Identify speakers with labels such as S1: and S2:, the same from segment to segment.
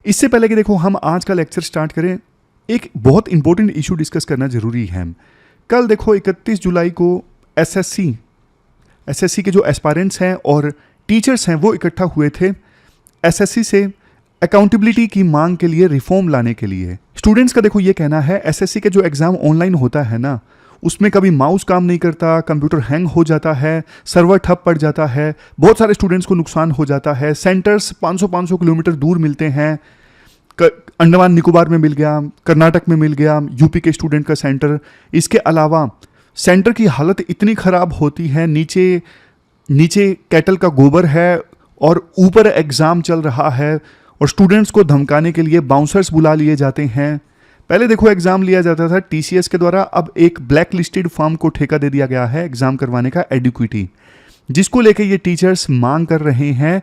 S1: इससे पहले कि देखो हम आज का लेक्चर स्टार्ट करें, एक बहुत इंपॉर्टेंट इशू डिस्कस करना ज़रूरी है। कल देखो 31 जुलाई को एसएससी के जो एस्पायरेंट्स हैं और टीचर्स हैं वो इकट्ठा हुए थे एसएससी से अकाउंटेबिलिटी की मांग के लिए, रिफॉर्म लाने के लिए। स्टूडेंट्स का देखो ये कहना है एसएससी के जो एग्ज़ाम ऑनलाइन होता है ना, उसमें कभी माउस काम नहीं करता, कंप्यूटर हैंग हो जाता है, सर्वर ठप पड़ जाता है, बहुत सारे स्टूडेंट्स को नुकसान हो जाता है। सेंटर्स 500 किलोमीटर दूर मिलते हैं, अंडमान निकोबार में मिल गया, कर्नाटक में मिल गया, यूपी के स्टूडेंट का सेंटर। इसके अलावा सेंटर की हालत इतनी ख़राब होती है, नीचे कैटल का गोबर है और ऊपर एग्ज़ाम चल रहा है और स्टूडेंट्स को धमकाने के लिए बाउंसर्स बुला लिए जाते हैं। पहले देखो एग्ज़ाम लिया जाता था टीसीएस के द्वारा, अब एक ब्लैक लिस्टेड फर्म को ठेका दे दिया गया है एग्ज़ाम करवाने का, एडुक्विटी, जिसको लेके ये टीचर्स मांग कर रहे हैं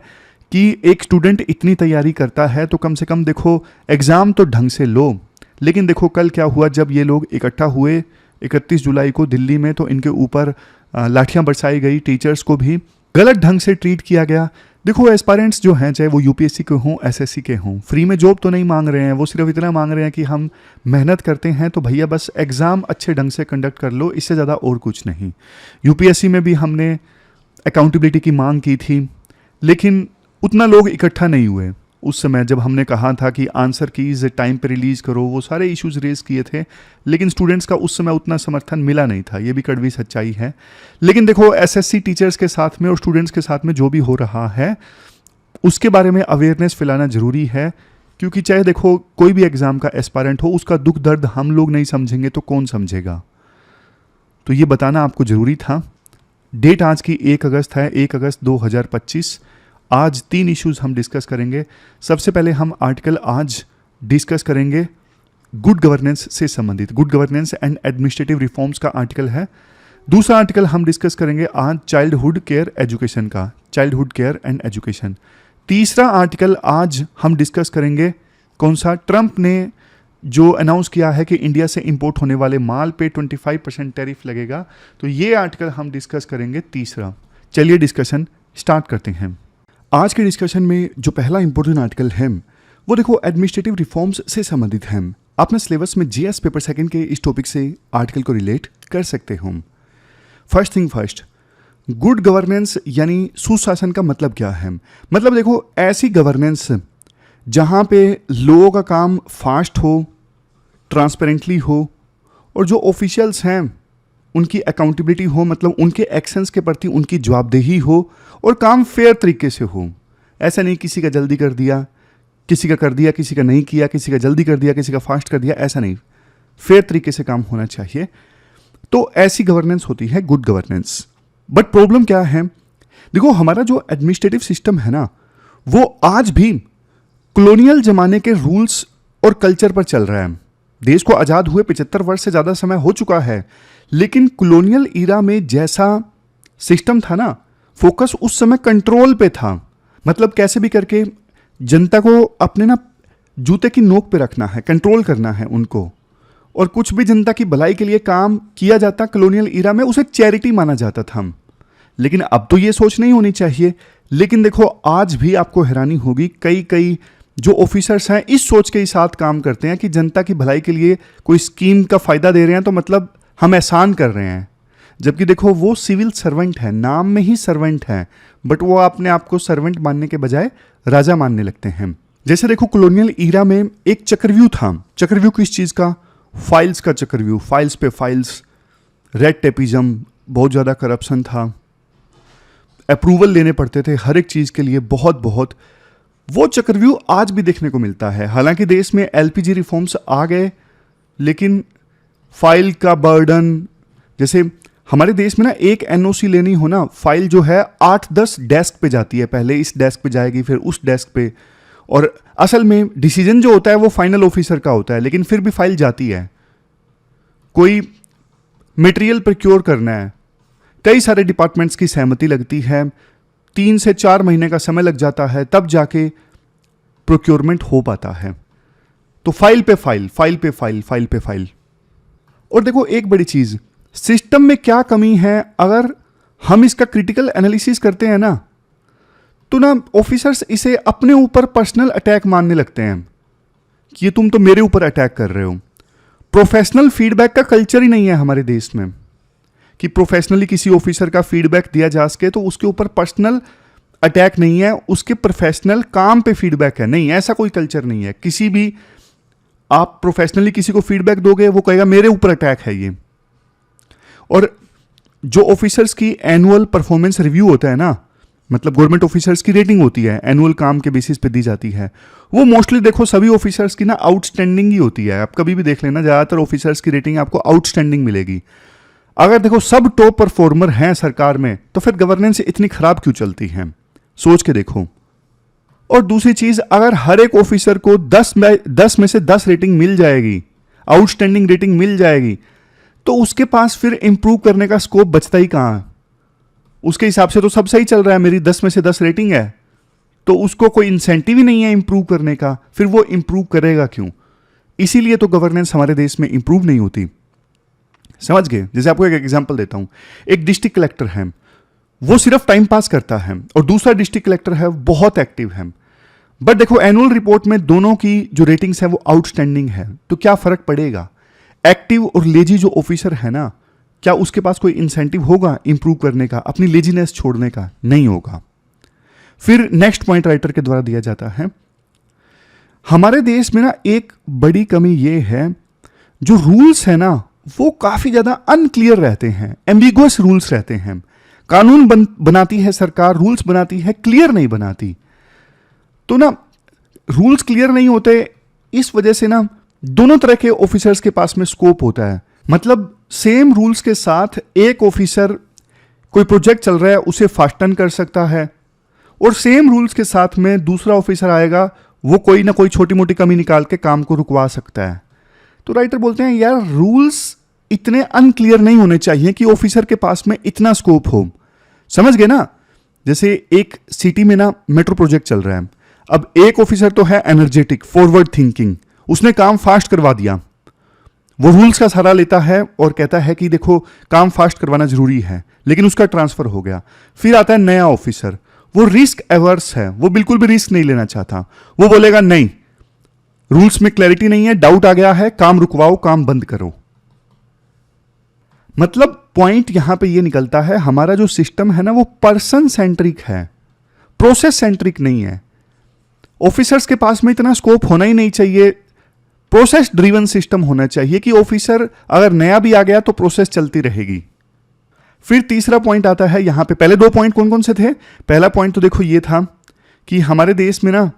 S1: कि एक स्टूडेंट इतनी तैयारी करता है तो कम से कम देखो एग्ज़ाम तो ढंग से लो। लेकिन देखो कल क्या हुआ, जब ये लोग इकट्ठा हुए 31 जुलाई को दिल्ली में, तो इनके ऊपर लाठियाँ बरसाई गई, टीचर्स को भी गलत ढंग से ट्रीट किया गया। देखो एस्पायरेंट्स जो हैं, चाहे वो यूपीएससी के हों, एसएससी के हों, फ्री में जॉब तो नहीं मांग रहे हैं, वो सिर्फ इतना मांग रहे हैं कि हम मेहनत करते हैं तो भैया बस एग्ज़ाम अच्छे ढंग से कंडक्ट कर लो, इससे ज़्यादा और कुछ नहीं। यूपीएससी में भी हमने अकाउंटेबिलिटी की मांग की थी, लेकिन उतना लोग इकट्ठा नहीं हुए उस समय जब हमने कहा था कि आंसर कीज टाइम पे रिलीज़ करो, वो सारे इश्यूज रेज किए थे, लेकिन स्टूडेंट्स का उस समय उतना समर्थन मिला नहीं था, ये भी कड़वी सच्चाई है। लेकिन देखो एसएससी टीचर्स के साथ में और स्टूडेंट्स के साथ में जो भी हो रहा है उसके बारे में अवेयरनेस फैलाना ज़रूरी है, क्योंकि चाहे देखो कोई भी एग्ज़ाम का एस्पायरेंट हो, उसका दुख दर्द हम लोग नहीं समझेंगे तो कौन समझेगा। तो ये बताना आपको ज़रूरी था। डेट आज की 1 अगस्त है, 1 अगस्त 2025। आज 3 इश्यूज हम डिस्कस करेंगे। सबसे पहले हम आर्टिकल आज डिस्कस करेंगे गुड गवर्नेंस से संबंधित, good governance and administrative reforms का आर्टिकल है। दूसरा आर्टिकल हम डिस्कस करेंगे आज चाइल्डहुड केयर एजुकेशन का, चाइल्डहुड केयर एंड एजुकेशन। तीसरा आर्टिकल आज हम डिस्कस करेंगे कौन सा, ट्रंप ने जो अनाउंस किया है कि इंडिया से इंपोर्ट होने वाले माल पे 25% टैरिफ लगेगा, तो ये आर्टिकल हम डिस्कस करेंगे तीसरा। चलिए डिस्कशन स्टार्ट करते हैं। आज के डिस्कशन में जो पहला इंपॉर्टेंट आर्टिकल है वो देखो एडमिनिस्ट्रेटिव रिफॉर्म्स से संबंधित है। अपने सिलेबस में जीएस पेपर सेकंड के इस टॉपिक से आर्टिकल को रिलेट कर सकते हो। First thing first, good governance यानी सुशासन का मतलब क्या है? मतलब देखो ऐसी गवर्नेंस जहाँ पे लोगों का काम फास्ट हो, ट्रांसपेरेंटली हो और जो ऑफिशियल्स हैं उनकी अकाउंटेबिलिटी हो, मतलब उनके एक्शंस के प्रति उनकी जवाबदेही हो और काम फेयर तरीके से हो। ऐसा नहीं किसी का जल्दी कर दिया, किसी का कर दिया, किसी का नहीं किया, किसी का जल्दी कर दिया, किसी का फास्ट कर दिया, ऐसा नहीं। फेयर तरीके से काम होना चाहिए, तो ऐसी गवर्नेंस होती है गुड गवर्नेंस। बट प्रॉब्लम क्या है, देखो हमारा जो एडमिनिस्ट्रेटिव सिस्टम है ना, वो आज भी कॉलोनियल जमाने के रूल्स और कल्चर पर चल रहा है। देश को आज़ाद हुए 75 वर्ष से ज़्यादा समय हो चुका है, लेकिन कॉलोनियल ईरा में जैसा सिस्टम था ना, फोकस उस समय कंट्रोल पे था। मतलब कैसे भी करके जनता को अपने ना जूते की नोक पे रखना है, कंट्रोल करना है उनको, और कुछ भी जनता की भलाई के लिए काम किया जाता कॉलोनियल ईरा में, उसे चैरिटी माना जाता था। लेकिन अब तो ये सोच नहीं होनी चाहिए। लेकिन देखो आज भी आपको हैरानी होगी, कई जो ऑफिसर्स हैं इस सोच के साथ काम करते हैं कि जनता की भलाई के लिए कोई स्कीम का फ़ायदा दे रहे हैं तो मतलब हम एहसान कर रहे हैं। जबकि देखो वो सिविल सर्वेंट है, नाम में ही सर्वेंट है, बट वो अपने आप को सर्वेंट मानने के बजाय राजा मानने लगते हैं। जैसे देखो कॉलोनियल ईरा में एक चक्रव्यूह था। चक्रव्यूह किस चीज़ का? फाइल्स का चक्रव्यूह, फाइल्स पे फाइल्स, रेड टेपिज्म, बहुत ज़्यादा करप्शन था, अप्रूवल लेने पड़ते थे हर एक चीज़ के लिए, बहुत। वो चक्रव्यूह आज भी देखने को मिलता है। हालांकि देश में एलपीजी रिफॉर्म्स आ गए, लेकिन फाइल का बर्डन, जैसे हमारे देश में ना एक एनओसी लेनी हो ना, फाइल जो है 8-10 डेस्क पे जाती है, पहले इस डेस्क पे जाएगी फिर उस डेस्क पे, और असल में डिसीजन जो होता है वो फाइनल ऑफिसर का होता है, लेकिन फिर भी फाइल जाती है। कोई मटेरियल प्रोक्योर करना है, कई सारे डिपार्टमेंट्स की सहमति लगती है, 3 से 4 महीने का समय लग जाता है, तब जाके प्रोक्योरमेंट हो पाता है। तो फाइल पे फाइल, फाइल पे फाइल, फाइल पे फाइल। और देखो एक बड़ी चीज़, सिस्टम में क्या कमी है, अगर हम इसका क्रिटिकल एनालिसिस करते हैं ना, तो ना ऑफिसर्स इसे अपने ऊपर पर्सनल अटैक मानने लगते हैं। कि ये तुम तो मेरे ऊपर अटैक कर रहे हो। प्रोफेशनल फीडबैक का कल्चर ही नहीं है हमारे देश में कि प्रोफेशनली किसी ऑफिसर का फीडबैक दिया जा सके, तो उसके ऊपर पर्सनल अटैक नहीं है, उसके प्रोफेशनल काम पे फीडबैक है। नहीं, ऐसा कोई कल्चर नहीं है। किसी भी आप प्रोफेशनली किसी को फीडबैक दोगे, वो कहेगा मेरे ऊपर अटैक है ये। और जो ऑफिसर्स की एनुअल परफॉर्मेंस रिव्यू होता है ना, मतलब गवर्नमेंट ऑफिसर्स की रेटिंग होती है, एनुअल काम के बेसिस पे दी जाती है, वो मोस्टली देखो सभी ऑफिसर्स की ना आउटस्टैंडिंग ही होती है। आप कभी भी देख लेना, ज़्यादातर ऑफिसर्स की रेटिंग आपको आउटस्टैंडिंग मिलेगी। अगर देखो सब टॉप परफॉर्मर हैं सरकार में, तो फिर गवर्नेंस इतनी खराब क्यों चलती है? सोच के देखो। और दूसरी चीज, अगर हर एक ऑफिसर को 10 में से 10 रेटिंग मिल जाएगी, आउटस्टैंडिंग रेटिंग मिल जाएगी, तो उसके पास फिर इंप्रूव करने का स्कोप बचता ही कहां? उसके हिसाब से तो सब सही चल रहा है, मेरी 10 में से 10 रेटिंग है, तो उसको कोई इंसेंटिव ही नहीं है इंप्रूव करने का, फिर वो इंप्रूव करेगा क्यों? इसीलिए तो गवर्नेंस हमारे देश में इंप्रूव नहीं होती। समझ गए? जैसे आपको एक एग्जांपल देता हूं। एक डिस्ट्रिक्ट कलेक्टर है, वो सिर्फ टाइम पास करता है, और दूसरा डिस्ट्रिक्ट कलेक्टर है बहुत एक्टिव है, बट देखो एनुअल रिपोर्ट में दोनों की जो रेटिंग्स है वो आउटस्टैंडिंग है। तो क्या फर्क पड़ेगा? एक्टिव और लेजी जो ऑफिसर है ना, क्या उसके पास कोई इंसेंटिव होगा इंप्रूव करने का, अपनी लेजीनेस छोड़ने का? नहीं होगा। फिर नेक्स्ट पॉइंट राइटर के द्वारा दिया जाता है, हमारे देश में ना एक बड़ी कमी ये है, जो रूल्स है ना वो काफी ज्यादा अनक्लियर रहते हैं, एम्बिगुअस रूल्स रहते हैं। कानून बनाती है सरकार, रूल्स बनाती है, क्लियर नहीं बनाती। तो ना रूल्स क्लियर नहीं होते, इस वजह से ना दोनों तरह के ऑफिसर्स के पास में स्कोप होता है। मतलब सेम रूल्स के साथ एक ऑफिसर कोई प्रोजेक्ट चल रहा है उसे फास्टन कर सकता है, और सेम रूल्स के साथ में दूसरा ऑफिसर आएगा, वो कोई ना कोई छोटी मोटी कमी निकाल के काम को रुकवा सकता है। तो राइटर बोलते हैं यार रूल्स इतने अनक्लियर नहीं होने चाहिए कि ऑफिसर के पास में इतना स्कोप हो। समझ गए ना? जैसे एक सिटी में ना मेट्रो प्रोजेक्ट चल रहा है, अब एक ऑफिसर तो है एनर्जेटिक, फॉरवर्ड थिंकिंग, उसने काम फास्ट करवा दिया, वो रूल्स का सहारा लेता है और कहता है कि देखो काम फास्ट करवाना जरूरी है, लेकिन उसका ट्रांसफर हो गया। फिर आता है नया ऑफिसर, वो रिस्क एवर्स है, वो बिल्कुल भी रिस्क नहीं लेना चाहता, वो बोलेगा नहीं रूल्स में क्लैरिटी नहीं है, डाउट आ गया है, काम रुकवाओ, काम बंद करो। मतलब पॉइंट यहां पे ये निकलता है, हमारा जो सिस्टम है ना वो पर्सन सेंट्रिक है, प्रोसेस सेंट्रिक नहीं है। ऑफिसर्स के पास में इतना स्कोप होना ही नहीं चाहिए, प्रोसेस ड्रिवन सिस्टम होना चाहिए कि ऑफिसर अगर नया भी आ गया तो प्रोसेस चलती रहेगी। फिर तीसरा पॉइंट आता है यहां पे, पहले दो पॉइंट कौन कौन से थे? पहला पॉइंट तो देखो ये था कि हमारे देश में ना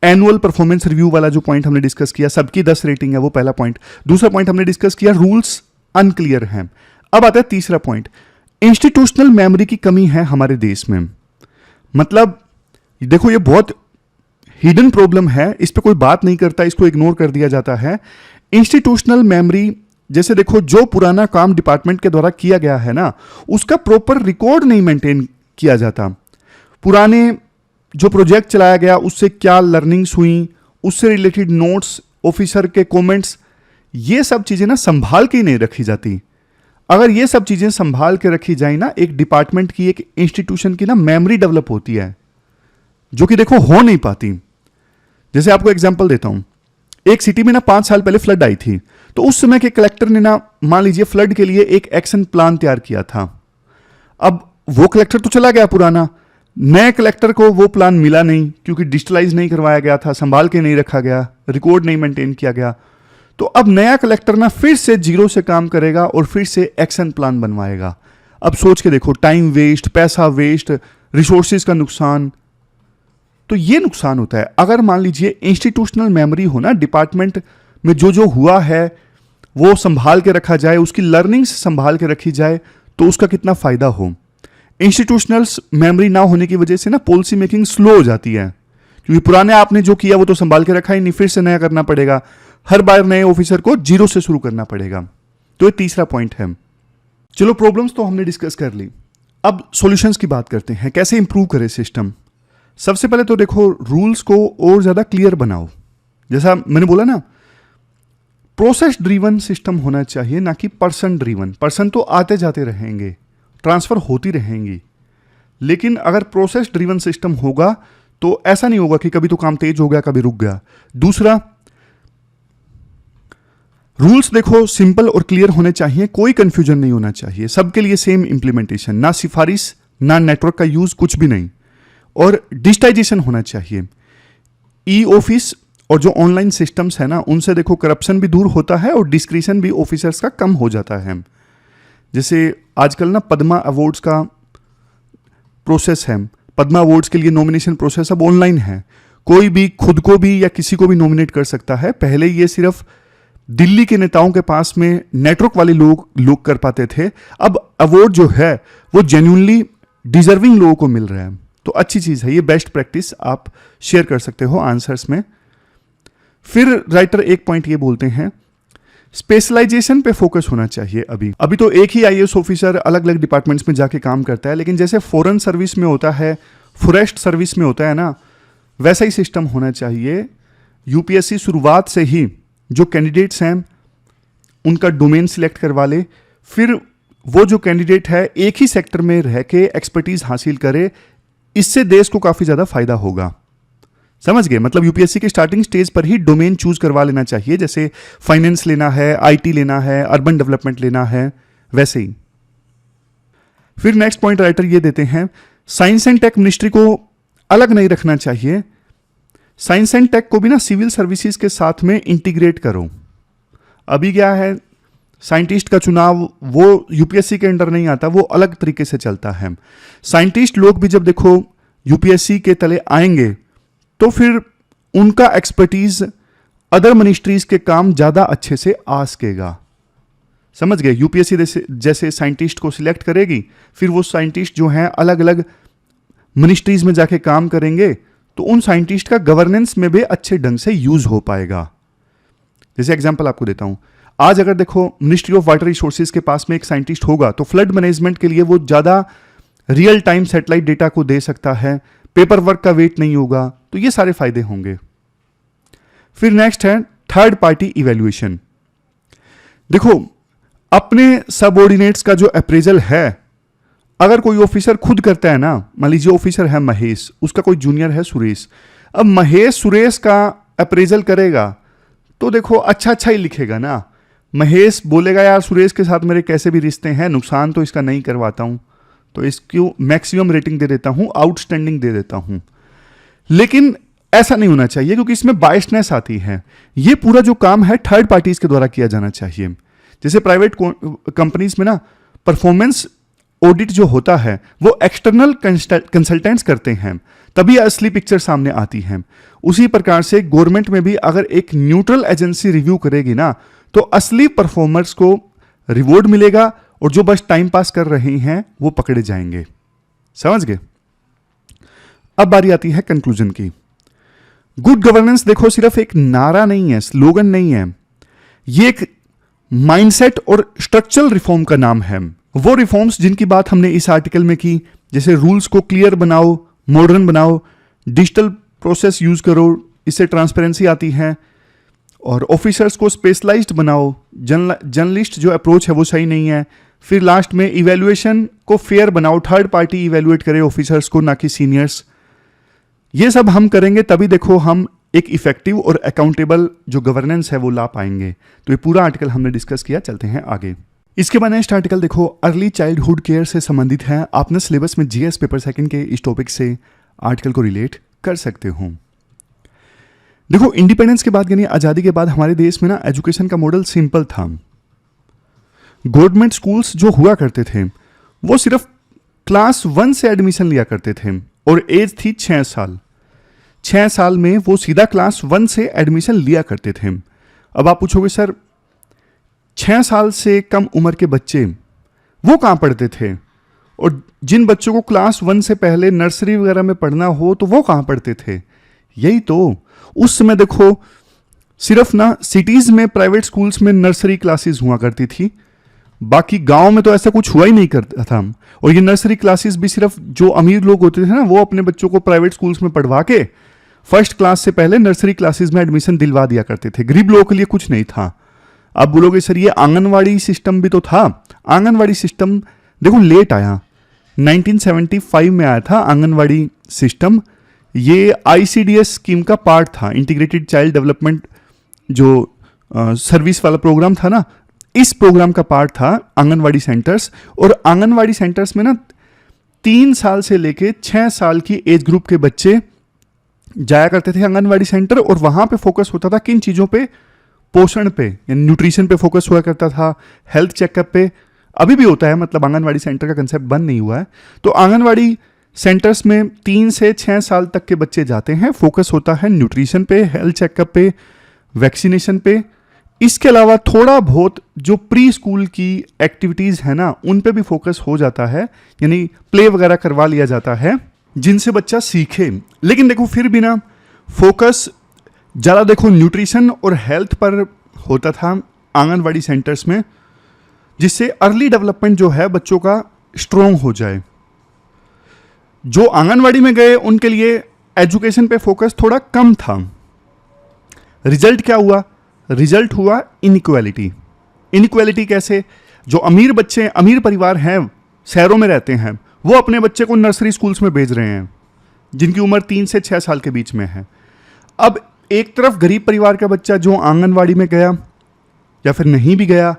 S1: एनुअल परफॉर्मेंस रिव्यू वाला जो पॉइंट हमने डिस्कस किया, सबकी 10 रेटिंग है, वो पहला पॉइंट। दूसरा पॉइंट हमने डिस्कस किया रूल्स अनक्लियर हैं। अब आता है तीसरा पॉइंट, इंस्टीट्यूशनल मेमोरी की कमी है हमारे देश में। मतलब देखो ये बहुत हिडन प्रॉब्लम है, इस पे कोई बात नहीं करता, इसको इग्नोर कर दिया जाता है। इंस्टीट्यूशनल मेमोरी, जैसे देखो जो पुराना काम डिपार्टमेंट के द्वारा किया गया है ना, उसका प्रॉपर रिकॉर्ड नहीं मेंटेन किया जाता। पुराने जो प्रोजेक्ट चलाया गया उससे क्या लर्निंग्स हुई, उससे रिलेटेड नोट्स, ऑफिसर के कमेंट्स, ये सब चीजें ना संभाल के ही नहीं रखी जाती। अगर ये सब चीजें संभाल के रखी जाए ना, एक डिपार्टमेंट की, एक इंस्टीट्यूशन की ना मेमोरी डेवलप होती है, जो कि देखो हो नहीं पाती। जैसे आपको एग्जांपल देता हूं, एक सिटी में ना 5 साल पहले फ्लड आई थी, तो उस समय के कलेक्टर ने ना मान लीजिए फ्लड के लिए एक एक्शन प्लान तैयार किया था। अब वो कलेक्टर तो चला गया पुराना, नए कलेक्टर को वो प्लान मिला नहीं, क्योंकि डिजिटलाइज नहीं करवाया गया था, संभाल के नहीं रखा गया, रिकॉर्ड नहीं मेंटेन किया गया। तो अब नया कलेक्टर ना फिर से जीरो से काम करेगा और फिर से एक्शन प्लान बनवाएगा। अब सोच के देखो, टाइम वेस्ट, पैसा वेस्ट, रिसोर्सेज का नुकसान। तो ये नुकसान होता है। अगर मान लीजिए इंस्टीट्यूशनल मेमोरी हो ना, डिपार्टमेंट में जो जो हुआ है वो संभाल के रखा जाए, उसकी लर्निंग्स संभाल के रखी जाए, तो उसका कितना फायदा हो। इंस्टीट्यूशनल मेमोरी ना होने की वजह से ना पॉलिसी मेकिंग स्लो हो जाती है, क्योंकि पुराने आपने जो किया वो तो संभाल के रखा ही नहीं, फिर से नया करना पड़ेगा, हर बार नए ऑफिसर को जीरो से शुरू करना पड़ेगा। तो ये तीसरा पॉइंट है। चलो प्रॉब्लम्स तो हमने डिस्कस कर ली, अब सॉल्यूशंस की बात करते हैं, कैसे इंप्रूव करें सिस्टम। सबसे पहले तो देखो रूल्स को और ज्यादा क्लियर बनाओ। जैसा मैंने बोला ना, प्रोसेस ड्रिवन सिस्टम होना चाहिए, ना कि पर्सन ड्रिवन। पर्सन तो आते जाते रहेंगे, ट्रांसफर होती रहेंगी, लेकिन अगर प्रोसेस ड्रिवन सिस्टम होगा तो ऐसा नहीं होगा कि कभी तो काम तेज हो गया, कभी रुक गया। दूसरा, रूल्स देखो सिंपल और क्लियर होने चाहिए, कोई कंफ्यूजन नहीं होना चाहिए, सबके लिए सेम इंप्लीमेंटेशन, ना सिफारिश ना नेटवर्क का यूज, कुछ भी नहीं। और डिजिटाइजेशन होना चाहिए। ई ऑफिस और जो ऑनलाइन सिस्टम्स है ना, उनसे देखो करप्शन भी दूर होता है और डिस्क्रिशन भी ऑफिसर्स का कम हो जाता है। जैसे आजकल ना पद्मा अवार्ड्स का प्रोसेस है, पद्मा अवार्ड्स के लिए नॉमिनेशन प्रोसेस अब ऑनलाइन है, कोई भी खुद को भी या किसी को भी नॉमिनेट कर सकता है। पहले ये सिर्फ दिल्ली के नेताओं के पास में नेटवर्क वाले लोग कर पाते थे, अब अवार्ड जो है वो जेन्युइनली डिजर्विंग लोगों को मिल रहा है, तो अच्छी चीज है। ये बेस्ट प्रैक्टिस आप शेयर कर सकते हो आंसर्स में। फिर राइटर एक पॉइंट ये बोलते हैं, स्पेशलाइजेशन पे फोकस होना चाहिए। अभी तो एक ही आईएएस ऑफिसर अलग अलग डिपार्टमेंट्स में जाके काम करता है, लेकिन जैसे फॉरेन सर्विस में होता है, फॉरेस्ट सर्विस में होता है ना, वैसा ही सिस्टम होना चाहिए। यूपीएससी शुरुआत से ही जो कैंडिडेट्स हैं उनका डोमेन सिलेक्ट करवा ले, फिर वो जो कैंडिडेट है एक ही सेक्टर में रह के एक्सपर्टीज हासिल करे, इससे देश को काफी ज्यादा फायदा होगा। समझ गए? मतलब यूपीएससी के स्टार्टिंग स्टेज पर ही डोमेन चूज करवा लेना चाहिए, जैसे फाइनेंस लेना है, आईटी लेना है, अर्बन डेवलपमेंट लेना है, वैसे ही। फिर नेक्स्ट पॉइंट राइटर ये देते हैं, साइंस एंड टेक मिनिस्ट्री को अलग नहीं रखना चाहिए, साइंस एंड टेक को भी ना सिविल सर्विसेज के साथ में इंटीग्रेट करो। अभी क्या है, साइंटिस्ट का चुनाव वो यूपीएससी के अंडर नहीं आता, वो अलग तरीके से चलता है। साइंटिस्ट लोग भी जब देखो यूपीएससी के तले आएंगे तो फिर उनका एक्सपर्टीज अदर मिनिस्ट्रीज के काम ज्यादा अच्छे से आ सकेगा। समझ गए? यूपीएससी जैसे साइंटिस्ट को सिलेक्ट करेगी, फिर वो साइंटिस्ट जो हैं अलग अलग मिनिस्ट्रीज में जाके काम करेंगे, तो उन साइंटिस्ट का गवर्नेंस में भी अच्छे ढंग से यूज हो पाएगा। जैसे एग्जांपल आपको देता हूं, आज अगर देखो मिनिस्ट्री ऑफ वाटर रिसोर्सेज के पास में एक साइंटिस्ट होगा तो फ्लड मैनेजमेंट के लिए वो ज्यादा रियल टाइम सैटेलाइट डेटा को दे सकता है, पेपर वर्क का वेट नहीं होगा, तो ये सारे फायदे होंगे। फिर नेक्स्ट है थर्ड पार्टी इवैल्यूएशन। देखो अपने सबऑर्डिनेट्स का जो अप्रेजल है, अगर कोई ऑफिसर खुद करता है ना, मान लीजिए ऑफिसर है महेश, उसका कोई जूनियर है सुरेश, अब महेश सुरेश का अप्रेजल करेगा तो देखो अच्छा ही लिखेगा ना। महेश बोलेगा यार सुरेश के साथ मेरे कैसे भी रिश्ते हैं, नुकसान तो इसका नहीं करवाता हूं, तो इसको मैक्सिमम रेटिंग दे देता हूं, आउटस्टैंडिंग दे देता हूं। लेकिन ऐसा नहीं होना चाहिए, क्योंकि इसमें बायसनेस आती है। ये पूरा जो काम है थर्ड पार्टीज के द्वारा किया जाना चाहिए। जैसे प्राइवेट कंपनीज में ना परफॉर्मेंस ऑडिट जो होता है वो एक्सटर्नल कंसल्टेंट्स करते हैं, तभी असली पिक्चर सामने आती है। उसी प्रकार से गवर्नमेंट में भी अगर एक न्यूट्रल एजेंसी रिव्यू करेगी ना, तो असली परफॉर्मर्स को रिवॉर्ड मिलेगा और जो बस टाइम पास कर रहे हैं वो पकड़े जाएंगे। समझ गए? अब बारी आती है कंक्लूजन की। गुड गवर्नेंस देखो सिर्फ एक नारा नहीं है, स्लोगन नहीं है, ये एक माइंडसेट और स्ट्रक्चरल रिफॉर्म का नाम है। वो रिफॉर्म्स जिनकी बात हमने इस आर्टिकल में की, जैसे रूल्स को क्लियर बनाओ, मॉडर्न बनाओ, डिजिटल प्रोसेस यूज करो, इससे ट्रांसपेरेंसी आती है, और ऑफिसर्स को स्पेशलाइज्ड बनाओ, जर्नलिस्ट जो अप्रोच है वो सही नहीं है। फिर लास्ट में इवैल्यूएशन को फेयर बनाओ, थर्ड पार्टी इवैल्यूएट करे ऑफिसर्स को, ना कि सीनियर्स। ये सब हम करेंगे तभी देखो हम एक इफेक्टिव और अकाउंटेबल जो गवर्नेंस है वो ला पाएंगे। तो ये पूरा आर्टिकल हमने डिस्कस किया, चलते हैं आगे। इसके बाद नेक्स्ट आर्टिकल देखो अर्ली चाइल्डहुड केयर से संबंधित है। आपने सिलेबस में जीएस पेपर सेकंड के इस टॉपिक से आर्टिकल को रिलेट कर सकते हो। देखो इंडिपेंडेंस के बाद यानी आजादी के बाद हमारे देश में ना एजुकेशन का मॉडल सिंपल था। गवर्नमेंट स्कूल्स जो हुआ करते थे वो सिर्फ क्लास 1 से एडमिशन लिया करते थे और एज थी 6 साल। 6 साल में वो सीधा क्लास 1 से एडमिशन लिया करते थे। अब आप पूछोगे सर 6 साल से कम उम्र के बच्चे वो कहाँ पढ़ते थे, और जिन बच्चों को क्लास 1 से पहले नर्सरी वगैरह में पढ़ना हो तो वो कहाँ पढ़ते थे? यही तो उस समय देखो सिर्फ ना सिटीज में प्राइवेट स्कूल्स में नर्सरी क्लासेस हुआ करती थी, बाकी गांव में तो ऐसा कुछ हुआ ही नहीं करता था। और ये नर्सरी क्लासेस भी सिर्फ जो अमीर लोग होते थे ना वो अपने बच्चों को प्राइवेट स्कूल्स में पढ़वा के फर्स्ट क्लास से पहले नर्सरी क्लासेस में एडमिशन दिलवा दिया करते थे। गरीब लोगों के लिए कुछ नहीं था। अब बोलोगे सर ये आंगनवाड़ी सिस्टम भी तो था। आंगनवाड़ी सिस्टम देखो लेट आया, 1975 में आया था आंगनवाड़ी सिस्टम। ये आईसीडीएस स्कीम का पार्ट था, इंटीग्रेटेड चाइल्ड डेवलपमेंट जो सर्विस वाला प्रोग्राम था ना, इस प्रोग्राम का पार्ट था आंगनवाड़ी सेंटर्स। और आंगनवाड़ी सेंटर्स में ना 3 साल से लेके 6 साल की एज ग्रुप के बच्चे जाया करते थे आंगनवाड़ी सेंटर, और वहाँ पे फोकस होता था किन चीज़ों पे? पोषण पे, यानी न्यूट्रिशन पे फोकस हुआ करता था, हेल्थ चेकअप पे। अभी भी होता है, मतलब आंगनवाड़ी सेंटर का कंसेप्ट बंद नहीं हुआ है। तो आंगनवाड़ी सेंटर्स में 3 से 6 साल तक के बच्चे जाते हैं, फोकस होता है न्यूट्रिशन पे, हेल्थ चेकअप पे, वैक्सीनेशन पे। इसके अलावा थोड़ा बहुत जो प्री स्कूल की एक्टिविटीज़ है ना, उन पे भी फोकस हो जाता है, यानी प्ले वगैरह करवा लिया जाता है जिनसे बच्चा सीखे। लेकिन देखो फिर भी ना फोकस ज़्यादा देखो न्यूट्रिशन और हेल्थ पर होता था आंगनवाड़ी सेंटर्स में, जिससे अर्ली डेवलपमेंट जो है बच्चों का स्ट्रोंग हो जाए। जो आंगनवाड़ी में गए उनके लिए एजुकेशन पे फोकस थोड़ा कम था। रिजल्ट क्या हुआ? रिजल्ट हुआ इनइक्वालिटी। इनइक्वालिटी कैसे? जो अमीर बच्चे, अमीर परिवार हैं, शहरों में रहते हैं, वो अपने बच्चे को नर्सरी स्कूल्स में भेज रहे हैं जिनकी उम्र 3 से 6 साल के बीच में है। अब एक तरफ गरीब परिवार का बच्चा जो आंगनवाड़ी में गया या फिर नहीं भी गया,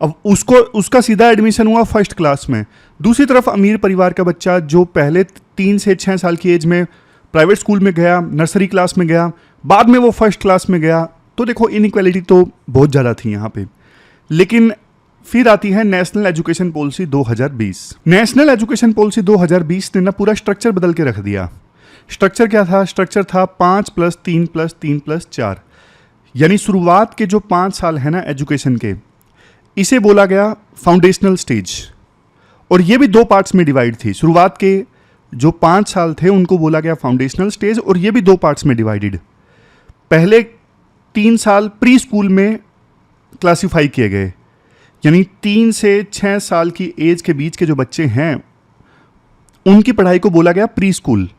S1: अब उसका सीधा एडमिशन हुआ फर्स्ट क्लास में। दूसरी तरफ अमीर परिवार का बच्चा जो पहले 3 से 6 साल की एज में प्राइवेट स्कूल में गया, नर्सरी क्लास में गया, बाद में वो फर्स्ट क्लास में गया। तो देखो इनइक्वालिटी तो बहुत ज़्यादा थी यहाँ पे। लेकिन फिर आती है national education policy 2020। National education policy 2020 ने ना पूरा स्ट्रक्चर बदल के रख दिया। स्ट्रक्चर क्या था? स्ट्रक्चर था 5+3+3+4, यानी शुरुआत के जो 5 साल है ना एजुकेशन के, इसे बोला गया फाउंडेशनल स्टेज। और ये भी 2 पार्ट्स में डिवाइड थी। शुरुआत के जो 5 साल थे उनको बोला गया फाउंडेशनल स्टेज, और ये भी 2 पार्ट्स में डिवाइडेड। पहले 3 साल प्री स्कूल में क्लासिफाई किए गए, यानी 3 से 6 साल की एज के बीच के जो बच्चे हैं उनकी पढ़ाई को बोला गया प्री स्कूल।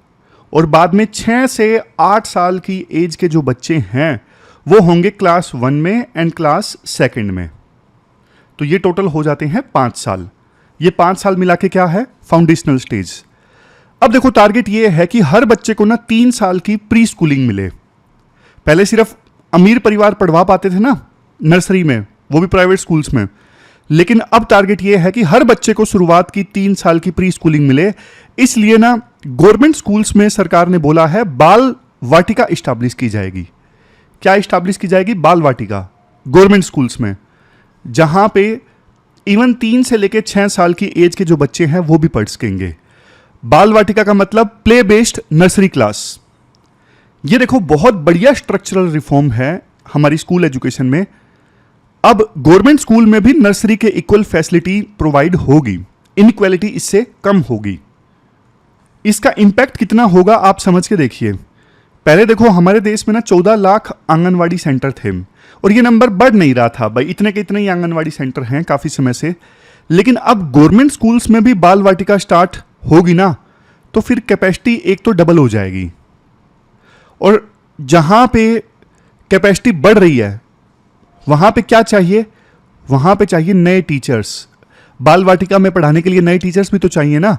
S1: और बाद में 6 से 8 साल की एज के जो बच्चे हैं वो होंगे क्लास 1 में एंड क्लास 2 में। तो ये टोटल हो जाते हैं 5 साल। ये 5 साल मिला के क्या है? Foundational stage. अब देखो टारगेट ये है कि हर बच्चे को ना 3 साल की प्री स्कूलिंग मिले। पहले सिर्फ अमीर परिवार पढ़वा पाते थे ना नर्सरी में, वो भी प्राइवेट स्कूल्स में। लेकिन अब टारगेट ये है कि हर बच्चे को शुरुआत की 3 साल की प्री स्कूलिंग मिले। इसलिए ना गवर्नमेंट स्कूल्स में सरकार ने बोला है बाल वाटिका इस्टेब्लिश की जाएगी। क्या इस्टेब्लिश की जाएगी? बाल वाटिका गवर्नमेंट स्कूल्स में, जहां पे इवन 3 से लेकर 6 साल की एज के जो बच्चे हैं वो भी पढ़ सकेंगे। बाल वाटिका का मतलब प्ले बेस्ड नर्सरी क्लास। ये देखो बहुत बढ़िया स्ट्रक्चरल रिफॉर्म है हमारी स्कूल एजुकेशन में। अब गवर्नमेंट स्कूल में भी नर्सरी के इक्वल फैसिलिटी प्रोवाइड होगी, इनइक्वालिटी इससे कम होगी। इसका इंपैक्ट कितना होगा आप समझ के देखिए। पहले देखो हमारे देश में ना 14 लाख आंगनवाड़ी सेंटर थे, और ये नंबर बढ़ नहीं रहा था भाई, इतने के इतने ही आंगनवाड़ी सेंटर हैं काफ़ी समय से। लेकिन अब गवर्नमेंट स्कूल्स में भी बाल वाटिका स्टार्ट होगी ना, तो फिर कैपेसिटी एक तो डबल हो जाएगी। और जहाँ पे कैपेसिटी बढ़ रही है वहाँ पे क्या चाहिए? वहाँ पे चाहिए नए टीचर्स। बाल वाटिका में पढ़ाने के लिए नए टीचर्स भी तो चाहिए ना,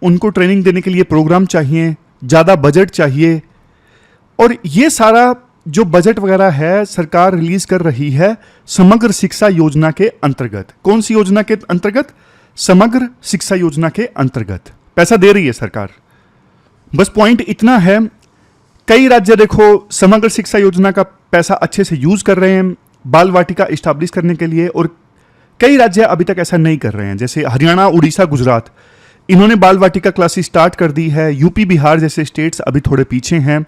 S1: उनको ट्रेनिंग देने के लिए प्रोग्राम चाहिए, ज़्यादा बजट चाहिए। और ये सारा जो बजट वगैरह है सरकार रिलीज कर रही है समग्र शिक्षा योजना के अंतर्गत। कौन सी योजना के अंतर्गत? समग्र शिक्षा योजना के अंतर्गत पैसा दे रही है सरकार। बस पॉइंट इतना है, कई राज्य देखो समग्र शिक्षा योजना का पैसा अच्छे से यूज कर रहे हैं बाल वाटिका इस्टेब्लिश करने के लिए, और कई राज्य अभी तक ऐसा नहीं कर रहे हैं। जैसे हरियाणा, उड़ीसा, गुजरात, इन्होंने बाल वाटिका क्लासेस स्टार्ट कर दी है। यूपी, बिहार जैसे स्टेट्स अभी थोड़े पीछे हैं।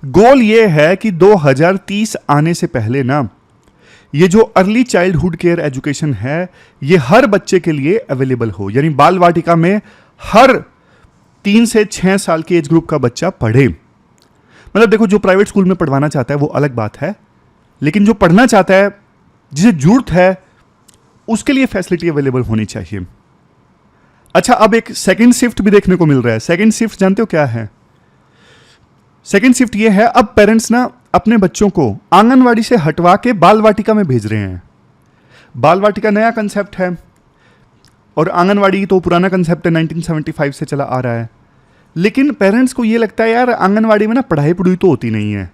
S1: गोल ये है कि 2030 आने से पहले ना ये जो अर्ली चाइल्डहुड केयर एजुकेशन है ये हर बच्चे के लिए अवेलेबल हो, यानी बाल वाटिका में हर 3 से 6 साल के एज ग्रुप का बच्चा पढ़े। मतलब देखो जो प्राइवेट स्कूल में पढ़वाना चाहता है वो अलग बात है, लेकिन जो पढ़ना चाहता है, जिसे जरूरत है, उसके लिए फैसिलिटी अवेलेबल होनी चाहिए। अच्छा, अब एक सेकंड शिफ्ट भी देखने को मिल रहा है। सेकंड शिफ्ट जानते हो क्या है? सेकंड शिफ्ट ये है, अब पेरेंट्स ना अपने बच्चों को आंगनवाड़ी से हटवा के बाल वाटिका में भेज रहे हैं। बाल वाटिका नया कंसेप्ट है और आंगनवाड़ी तो पुराना कंसेप्ट है, 1975 से चला आ रहा है। लेकिन पेरेंट्स को ये लगता है यार आंगनवाड़ी में ना पढ़ाई पढ़ाई तो होती नहीं है,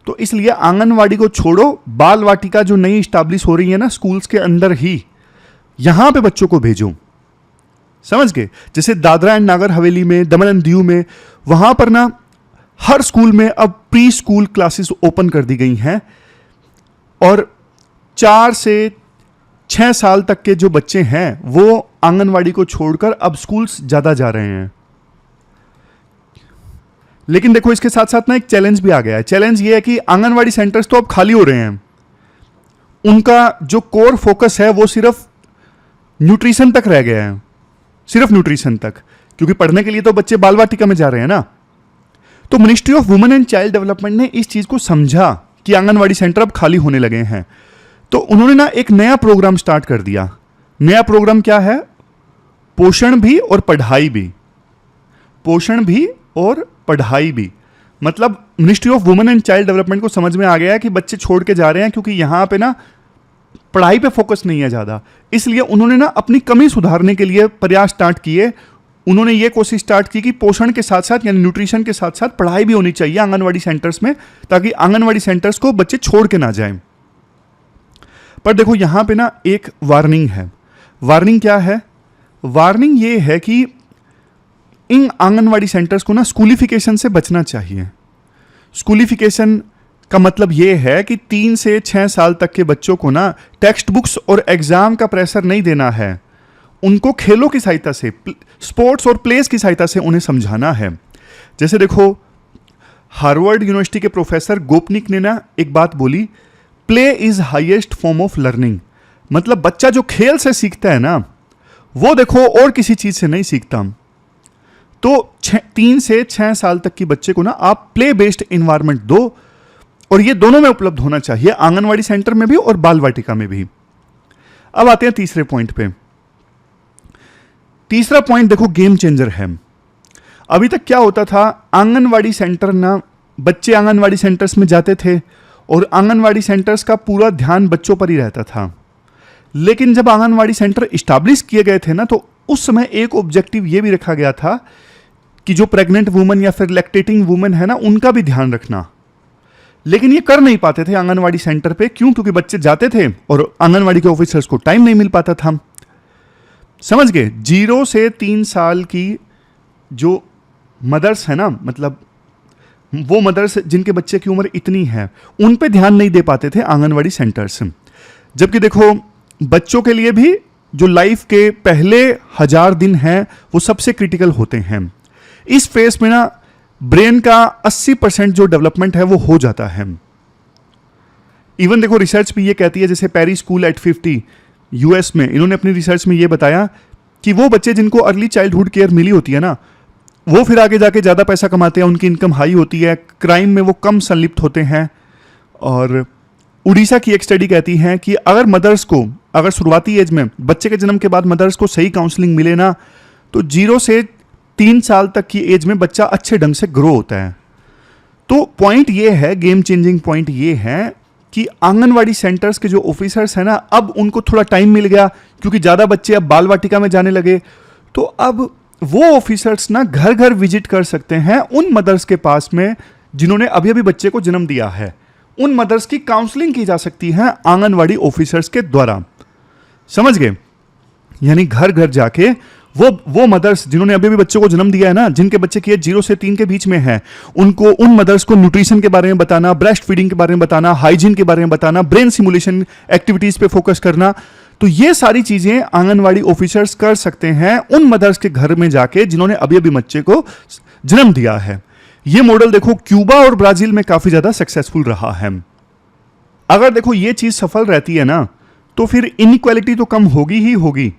S1: तो इसलिए आंगनवाड़ी को छोड़ो, बाल वाटिका जो नई स्टैब्लिश हो रही है ना स्कूल्स के अंदर ही, यहां पे बच्चों को भेजो। समझ गए? जैसे दादरा एंड नागर हवेली में, दमन एंड दीव में, वहां पर ना हर स्कूल में अब प्री स्कूल क्लासेस ओपन कर दी गई हैं और 4 से 6 साल तक के जो बच्चे हैं वो आंगनवाड़ी को छोड़कर अब स्कूल्स ज्यादा जा रहे हैं। लेकिन देखो इसके साथ साथ ना एक चैलेंज भी आ गया है। चैलेंज ये है कि आंगनवाड़ी सेंटर्स तो अब खाली हो रहे हैं, उनका जो कोर फोकस है वो सिर्फ न्यूट्रिशन तक रह गया है, सिर्फ न्यूट्रिशन तक, क्योंकि पढ़ने के लिए तो बच्चे बाल वाटिका में जा रहे हैं ना। तो ministry of women and child development ने इस चीज को समझा कि आंगनवाड़ी सेंटर अब खाली होने लगे हैं, तो उन्होंने ना एक नया प्रोग्राम स्टार्ट कर दिया। नया प्रोग्राम क्या है? पोषण भी और पढ़ाई भी। पोषण भी और पढ़ाई भी, मतलब ministry of women and child development को समझ में आ गया है कि बच्चे छोड़ के जा रहे हैं क्योंकि यहां पे ना पढ़ाई पे फोकस नहीं है ज्यादा, इसलिए उन्होंने ना अपनी कमी सुधारने के लिए प्रयास स्टार्ट किए। उन्होंने ये कोशिश स्टार्ट की कि पोषण के साथ साथ यानी न्यूट्रिशन के साथ साथ पढ़ाई भी होनी चाहिए आंगनवाड़ी सेंटर्स में, ताकि आंगनवाड़ी सेंटर्स को बच्चे छोड़ के ना जाएं। पर देखो यहां पे ना एक वार्निंग है। वार्निंग क्या है? वार्निंग ये है कि इन आंगनवाड़ी सेंटर्स को ना स्कूलिफिकेशन से बचना चाहिए। स्कूलिफिकेशन का मतलब ये है कि 3 से 6 साल तक के बच्चों को ना टेक्स्ट बुक्स और एग्जाम का प्रेशर नहीं देना है, उनको खेलों की सहायता से, स्पोर्ट्स और प्लेस की सहायता से उन्हें समझाना है। जैसे देखो हार्वर्ड यूनिवर्सिटी के प्रोफेसर गोपनिक ने ना एक बात बोली, play is highest form of learning. मतलब बच्चा जो खेल से सीखता है ना वो देखो और किसी चीज से नहीं सीखता। तो 3 से 6 साल तक की बच्चे को ना आप प्ले बेस्ड इन्वायरमेंट दो, और ये दोनों में उपलब्ध होना चाहिए, आंगनवाड़ी सेंटर में भी और बाल वाटिका में भी। अब आते हैं तीसरे पॉइंट पे। तीसरा पॉइंट देखो गेम चेंजर है। अभी तक क्या होता था, आंगनवाड़ी सेंटर ना, बच्चे आंगनवाड़ी सेंटर्स में जाते थे और आंगनवाड़ी सेंटर्स का पूरा ध्यान बच्चों पर ही रहता था। लेकिन जब आंगनवाड़ी सेंटर इस्टेब्लिश किए गए थे ना, तो उस समय एक ऑब्जेक्टिव ये भी रखा गया था कि जो प्रेग्नेंट वुमन या फिर लैक्टेटिंग वुमन है ना, उनका भी ध्यान रखना। लेकिन ये कर नहीं पाते थे आंगनवाड़ी सेंटर पे। क्यों? क्योंकि बच्चे जाते थे और आंगनवाड़ी के ऑफिसर्स को टाइम नहीं मिल पाता था। समझ गए? 0 से 3 साल की जो मदर्स है ना, मतलब वो मदर्स जिनके बच्चे की उम्र इतनी है, उन पे ध्यान नहीं दे पाते थे आंगनवाड़ी सेंटर्स। जबकि देखो बच्चों के लिए भी जो लाइफ के पहले 1000 दिन हैं वो सबसे क्रिटिकल होते हैं। इस फेस में ना ब्रेन का 80% जो डेवलपमेंट है वो हो जाता है। इवन देखो रिसर्च भी ये कहती है, जैसे पेरी स्कूल एट 50 यूएस में, इन्होंने अपनी रिसर्च में ये बताया कि वो बच्चे जिनको अर्ली चाइल्डहुड केयर मिली होती है ना, वो फिर आगे जाके ज़्यादा पैसा कमाते हैं, उनकी इनकम हाई होती है, क्राइम में वो कम संलिप्त होते हैं। और उड़ीसा की एक स्टडी कहती है कि अगर मदर्स को, अगर शुरुआती एज में बच्चे के जन्म के बाद मदर्स को सही काउंसलिंग मिले ना, तो 0 से 3 साल तक की एज में बच्चा अच्छे ढंग से ग्रो होता है। तो पॉइंट ये है, गेम चेंजिंग पॉइंट ये है कि आंगनवाड़ी सेंटर्स के जो ऑफिसर्स हैं ना, अब उनको थोड़ा टाइम मिल गया क्योंकि ज़्यादा बच्चे अब बाल वाटिका में जाने लगे। तो अब वो ऑफिसर्स ना घर घर विजिट कर सकते हैं उन मदर्स के पास में जिन्होंने अभी अभी बच्चे को जन्म दिया है। उन मदर्स की काउंसलिंग की जा सकती है आंगनवाड़ी ऑफिसर्स के द्वारा। समझ गए? यानी घर घर जाके वो मदर्स जिन्होंने अभी भी बच्चों को जन्म दिया है ना, जिनके बच्चे की एज 0 से 3 के बीच में है, उनको, उन मदर्स को न्यूट्रिशन के बारे में बताना, ब्रेस्ट फीडिंग के बारे में बताना, हाइजीन के बारे में बताना, ब्रेन सिमुलेशन एक्टिविटीज पे फोकस करना। तो ये सारी चीजें आंगनवाड़ी ऑफिसर्स कर सकते हैं उन मदर्स के घर में जाके जिन्होंने अभी अभी बच्चे को जन्म दिया है। ये मॉडल देखो क्यूबा और ब्राजील में काफी ज्यादा सक्सेसफुल रहा है। अगर देखो ये चीज सफल रहती है ना, तो फिर इनइक्वालिटी तो कम होगी ही होगी,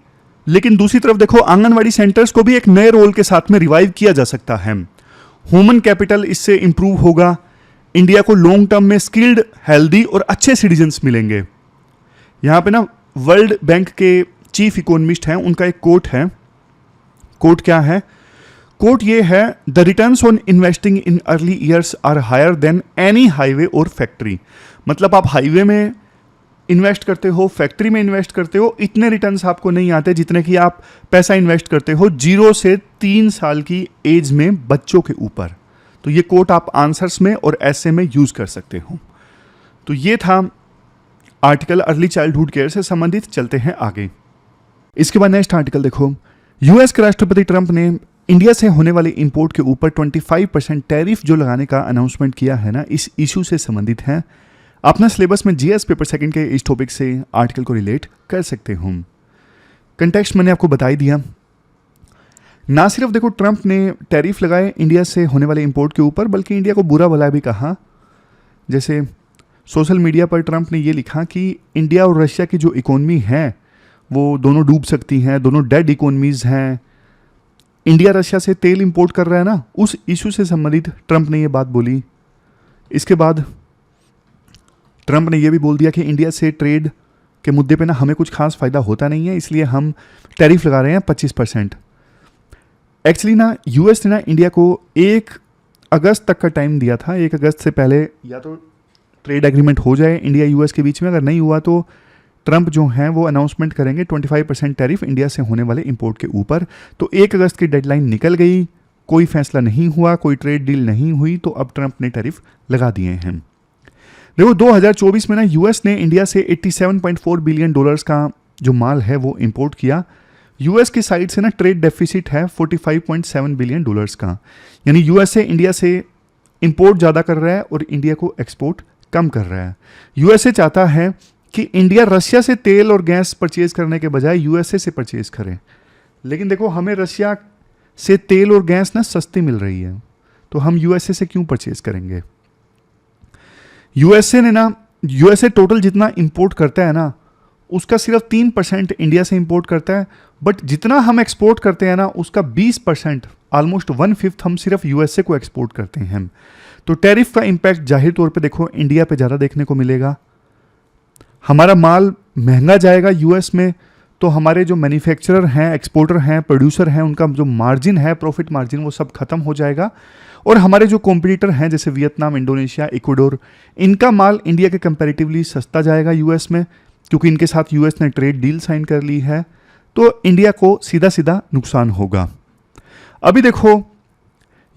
S1: लेकिन दूसरी तरफ देखो आंगनवाड़ी सेंटर्स को भी एक नए रोल के साथ में रिवाइव किया जा सकता है। ह्यूमन कैपिटल इससे इंप्रूव होगा। इंडिया को लॉन्ग टर्म में स्किल्ड, हेल्दी और अच्छे सिटीजन्स मिलेंगे। यहां पे ना वर्ल्ड बैंक के चीफ इकोनॉमिस्ट हैं, उनका एक कोट है। कोट क्या है? कोट ये है, the returns on investing in early years are higher than any highway और फैक्ट्री। मतलब आप हाईवे में इन्वेस्ट करते हो, फैक्ट्री में इन्वेस्ट करते हो, इतने रिटर्न्स आपको नहीं आते जितने कि आप पैसा इन्वेस्ट करते हो 0 से 3 साल की एज में बच्चों के ऊपर। तो ये कोट आप आंसर्स में और ऐसे में यूज़ कर सकते हो। तो ये था आर्टिकल अर्ली चाइल्डहुड केयर से संबंधित। चलते हैं आगे। इसके बाद नेक्स्ट आर्टिकल देखो, यूएस के राष्ट्रपति ट्रंप ने इंडिया से होने वाले इंपोर्ट के ऊपर 25% टैरिफ जो लगाने का अनाउंसमेंट किया है ना, इस इशू से संबंधित है। अपना सिलेबस में जीएस पेपर सेकंड के इस टॉपिक से आर्टिकल को रिलेट कर सकते हो। कंटेक्स्ट मैंने आपको बता ही दिया। ना सिर्फ देखो ट्रंप ने टैरिफ लगाए इंडिया से होने वाले इंपोर्ट के ऊपर, बल्कि इंडिया को बुरा भला भी कहा। जैसे सोशल मीडिया पर ट्रंप ने ये लिखा कि इंडिया और रशिया की जो इकोनॉमी है वो दोनों डूब सकती हैं, दोनों डेड इकोनॉमीज हैं। इंडिया रशिया से तेल इंपोर्ट कर रहा है ना, उस इशू से संबंधित ट्रंप ने ये बात बोली। इसके बाद ट्रंप ने ये भी बोल दिया कि इंडिया से ट्रेड के मुद्दे पे ना हमें कुछ खास फ़ायदा होता नहीं है, इसलिए हम टैरिफ लगा रहे हैं 25%। एक्चुअली ना यूएस ने ना इंडिया को 1 अगस्त तक का टाइम दिया था। 1 अगस्त से पहले या तो ट्रेड एग्रीमेंट हो जाए इंडिया यूएस के बीच में, अगर नहीं हुआ तो ट्रंप जो हैं वो अनाउंसमेंट करेंगे 25% टैरिफ इंडिया से होने वाले इंपोर्ट के ऊपर। तो 1 अगस्त की डेडलाइन निकल गई, कोई फैसला नहीं हुआ, कोई ट्रेड डील नहीं हुई, तो अब ट्रंप ने टैरिफ लगा दिए हैं। देखो 2024 में ना यूएस ने इंडिया से $87.4 बिलियन का जो माल है वो इंपोर्ट किया। यूएस की साइड से ना ट्रेड डेफिसिट है $45.7 बिलियन का, यानी यूएस से इंडिया से इंपोर्ट ज़्यादा कर रहा है और इंडिया को एक्सपोर्ट कम कर रहा है। यूएसए चाहता है कि इंडिया रशिया से तेल और गैस परचेज करने के बजाय यूएसए से परचेज करे, लेकिन देखो हमें रशिया से तेल और गैस ना सस्ती मिल रही है, तो हम यूएसए से क्यों परचेज करेंगे। यूएसए टोटल जितना इंपोर्ट करता है ना, उसका सिर्फ 3% इंडिया से इंपोर्ट करता है, बट जितना हम एक्सपोर्ट करते हैं ना उसका 20%, ऑलमोस्ट 1/5 हम सिर्फ यूएसए को एक्सपोर्ट करते हैं। तो टैरिफ का इम्पैक्ट जाहिर तौर पे देखो इंडिया पे ज़्यादा देखने को मिलेगा। हमारा माल महंगा जाएगा यूएस में, तो हमारे जो मैन्युफैक्चरर हैं, एक्सपोर्टर हैं, प्रोड्यूसर हैं, उनका जो मार्जिन है, प्रॉफिट मार्जिन, वो सब खत्म हो जाएगा। और हमारे जो कॉम्पिटिटर हैं जैसे वियतनाम, इंडोनेशिया, इक्वाडोर, इनका माल इंडिया के कंपैरेटिवली सस्ता जाएगा यूएस में, क्योंकि इनके साथ यूएस ने ट्रेड डील साइन कर ली है। तो इंडिया को सीधा सीधा नुकसान होगा। अभी देखो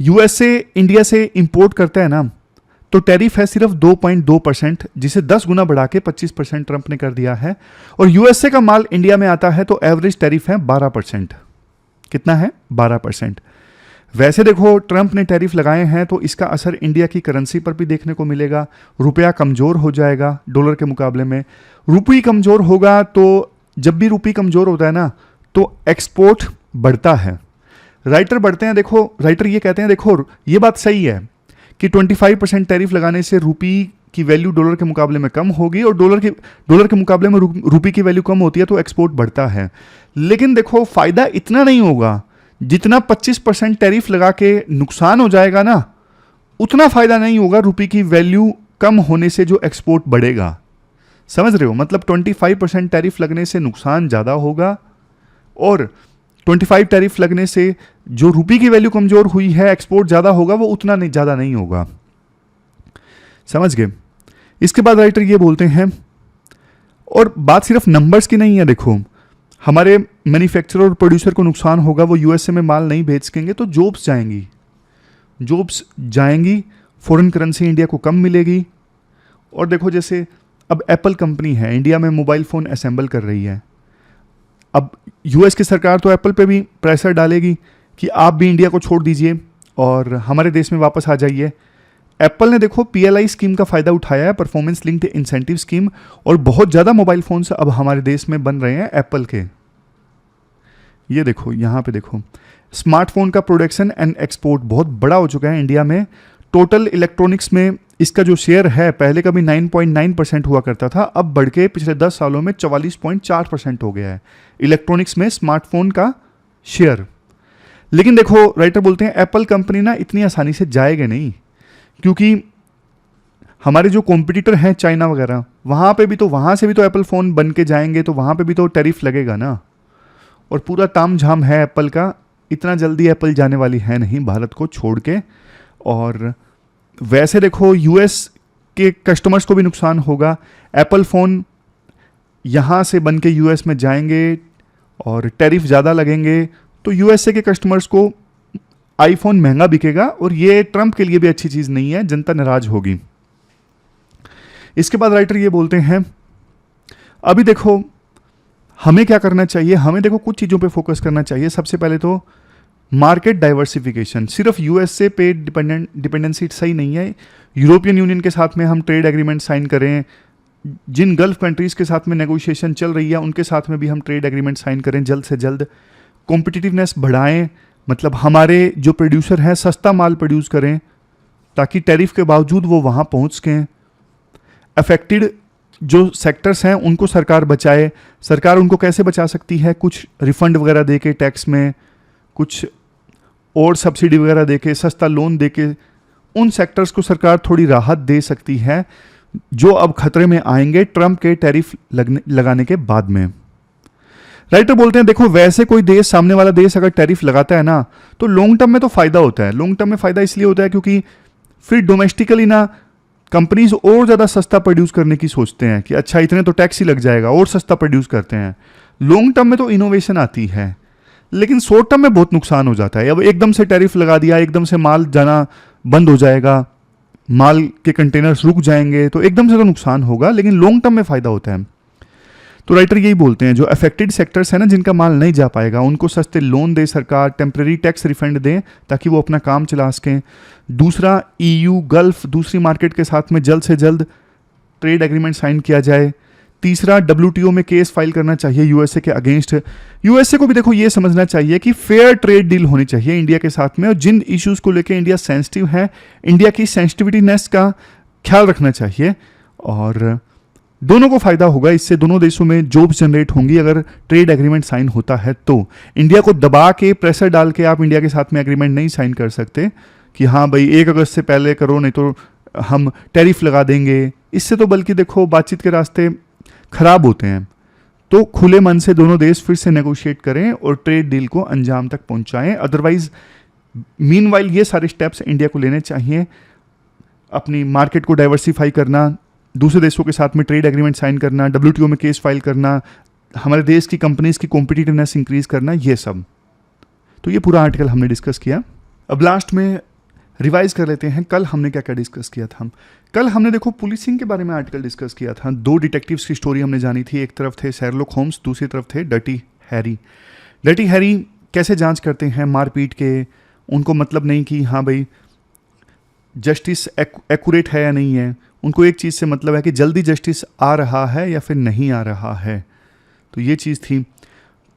S1: यूएसए इंडिया से इंपोर्ट करता है ना, तो टैरिफ है सिर्फ 2.2%, जिसे 10 गुना बढ़ा के 25% ट्रंप ने कर दिया है। और यूएसए का माल इंडिया में आता है तो एवरेज टैरिफ है 12%। कितना है? 12%। वैसे देखो ट्रंप ने टैरिफ लगाए हैं तो इसका असर इंडिया की करेंसी पर भी देखने को मिलेगा। रुपया कमज़ोर हो जाएगा डॉलर के मुकाबले में। रुपये कमज़ोर होगा तो जब भी रुपये कमज़ोर होता है ना तो एक्सपोर्ट बढ़ता है, राइटर बढ़ते हैं। देखो राइटर ये कहते हैं, देखो ये बात सही है कि 25% टैरिफ लगाने से रुपये की वैल्यू डॉलर के मुकाबले में कम होगी, और डॉलर के मुकाबले में रुपये की वैल्यू कम होती है तो एक्सपोर्ट बढ़ता है। लेकिन देखो फ़ायदा इतना नहीं होगा जितना 25% टैरिफ लगा के नुकसान हो जाएगा ना, उतना फ़ायदा नहीं होगा रुपये की वैल्यू कम होने से जो एक्सपोर्ट बढ़ेगा। समझ रहे हो? मतलब 25% टैरिफ लगने से नुकसान ज़्यादा होगा, और 25 टैरिफ लगने से जो रुपये की वैल्यू कमज़ोर हुई है, एक्सपोर्ट ज़्यादा होगा, वो उतना नहीं ज़्यादा नहीं होगा। समझ गए? इसके बाद राइटर ये बोलते हैं, और बात सिर्फ नंबर्स की नहीं है। देखो हमारे मैन्युफैक्चरर और प्रोड्यूसर को नुकसान होगा, वो यूएसए में माल नहीं भेज सकेंगे तो जॉब्स जाएंगी, फॉरेन करेंसी इंडिया को कम मिलेगी। और देखो जैसे अब एप्पल कंपनी है, इंडिया में मोबाइल फ़ोन असेंबल कर रही है। अब यूएस की सरकार तो एप्पल पे भी प्रेशर डालेगी कि आप भी इंडिया को छोड़ दीजिए और हमारे देश में वापस आ जाइए। एप्पल ने देखो PLI स्कीम का फ़ायदा उठाया है, परफॉर्मेंस लिंक्ड इंसेंटिव स्कीम, और बहुत ज़्यादा मोबाइल फ़ोन्स अब हमारे देश में बन रहे हैं एप्पल के। ये देखो यहाँ पे देखो स्मार्टफोन का प्रोडक्शन एंड एक्सपोर्ट बहुत बड़ा हो चुका है इंडिया में। टोटल इलेक्ट्रॉनिक्स में इसका जो शेयर है पहले कभी 9.9% हुआ करता था, अब बढ़ के पिछले 10 सालों में 44.4% हो गया है इलेक्ट्रॉनिक्स में स्मार्टफोन का शेयर। लेकिन देखो राइटर बोलते हैं एप्पल कंपनी ना इतनी आसानी से जाएगा नहीं, क्योंकि हमारे जो कॉम्पिटिटर हैं चाइना वगैरह, वहाँ पे भी तो, वहाँ से भी तो एप्पल फ़ोन बन के जाएंगे, तो वहाँ पे भी तो टैरिफ लगेगा ना। और पूरा ताम झाम है एप्पल का, इतना जल्दी एप्पल जाने वाली है नहीं भारत को छोड़ के। और वैसे देखो यूएस के कस्टमर्स को भी नुकसान होगा। एप्पल फ़ोन यहाँ से बन के यूएस में जाएंगे और टैरिफ ज़्यादा लगेंगे, तो यूएसए के कस्टमर्स को आईफोन महंगा बिकेगा और ये ट्रंप के लिए भी अच्छी चीज़ नहीं है, जनता नाराज होगी। इसके बाद राइटर ये बोलते हैं अभी देखो हमें क्या करना चाहिए, हमें देखो कुछ चीज़ों पे फोकस करना चाहिए। सबसे पहले तो मार्केट डाइवर्सिफिकेशन, सिर्फ यूएसए पे डिपेंडेंसी सही नहीं है। यूरोपियन यूनियन के साथ में हम ट्रेड एग्रीमेंट साइन करें, जिन गल्फ कंट्रीज़ के साथ में नेगोशिएशन चल रही है उनके साथ में भी हम ट्रेड एग्रीमेंट साइन करें जल्द से जल्द। कॉम्पिटिटिवनेस बढ़ाएं, मतलब हमारे जो प्रोड्यूसर हैं सस्ता माल प्रोड्यूस करें ताकि टैरिफ के बावजूद वो वहाँ पहुँच सकें। अफेक्टेड जो सेक्टर्स हैं उनको सरकार बचाए। सरकार उनको कैसे बचा सकती है, कुछ रिफंड वगैरह दे के टैक्स में, कुछ और सब्सिडी वगैरह दे के, सस्ता लोन दे के उन सेक्टर्स को सरकार थोड़ी राहत दे सकती है जो अब खतरे में आएंगे ट्रंप के टैरिफ लगाने के बाद में। राइटर बोलते हैं देखो वैसे कोई देश, सामने वाला देश अगर टैरिफ लगाता है ना तो लॉन्ग टर्म में तो फायदा होता है। लॉन्ग टर्म में फायदा इसलिए होता है क्योंकि फिर डोमेस्टिकली ना कंपनीज और ज़्यादा सस्ता प्रोड्यूस करने की सोचते हैं कि अच्छा इतने तो टैक्स ही लग जाएगा, और सस्ता प्रोड्यूस करते हैं। लॉन्ग टर्म में तो इनोवेशन आती है, लेकिन शॉर्ट टर्म में बहुत नुकसान हो जाता है। अब एकदम से टैरिफ लगा दिया, एकदम से माल जाना बंद हो जाएगा, माल के कंटेनर्स रुक जाएंगे, तो एकदम से तो नुकसान होगा, लेकिन लॉन्ग टर्म में फ़ायदा होता है। तो राइटर यही बोलते हैं जो अफेक्टेड सेक्टर्स है ना, जिनका माल नहीं जा पाएगा, उनको सस्ते लोन दे सरकार, टेम्प्रेरी टैक्स रिफंड दें ताकि वो अपना काम चला सकें। दूसरा, ईयू गल्फ दूसरी मार्केट के साथ में जल्द से जल्द ट्रेड एग्रीमेंट साइन किया जाए। तीसरा, WTO में केस फाइल करना चाहिए यूएसए के अगेंस्ट। यूएसए को भी देखो ये समझना चाहिए कि फेयर ट्रेड डील होनी चाहिए इंडिया के साथ में, और जिन इश्यूज को लेकर इंडिया सेंसिटिव है, इंडिया की सेंसिटिविटीनेस का ख्याल रखना चाहिए, और दोनों को फायदा होगा इससे। दोनों देशों में जॉब्स जनरेट होंगी अगर ट्रेड एग्रीमेंट साइन होता है तो। इंडिया को दबा के, प्रेशर डाल के आप इंडिया के साथ में एग्रीमेंट नहीं साइन कर सकते कि हाँ भाई 1 अगस्त से पहले करो नहीं तो हम टैरिफ लगा देंगे। इससे तो बल्कि देखो बातचीत के रास्ते खराब होते हैं। तो खुले मन से दोनों देश फिर से नेगोशिएट करें और ट्रेड डील को अंजाम तक पहुंचाएं। अदरवाइज मीनवाइल ये सारे स्टेप्स इंडिया को लेने चाहिए। अपनी मार्केट को डाइवर्सिफाई करना, दूसरे देशों के साथ में ट्रेड एग्रीमेंट साइन करना, WTO में केस फाइल करना, हमारे देश की कंपनीज की कॉम्पिटिटिवनेस इंक्रीज करना, ये सब। तो ये पूरा आर्टिकल हमने डिस्कस किया। अब लास्ट में रिवाइज कर लेते हैं कल हमने क्या क्या डिस्कस किया था। कल हमने देखो पुलिसिंग के बारे में आर्टिकल डिस्कस किया था। 2 डिटेक्टिव्स की स्टोरी हमने जानी थी। एक तरफ थे शेरलॉक होम्स, दूसरी तरफ थे डर्टी हैरी। डर्टी हैरी कैसे जांच करते हैं मारपीट के, उनको मतलब नहीं कि हाँ भाई जस्टिस एक्यूरेट है या नहीं है, उनको एक चीज़ से मतलब है कि जल्दी जस्टिस आ रहा है या फिर नहीं आ रहा है। तो ये चीज़ थी।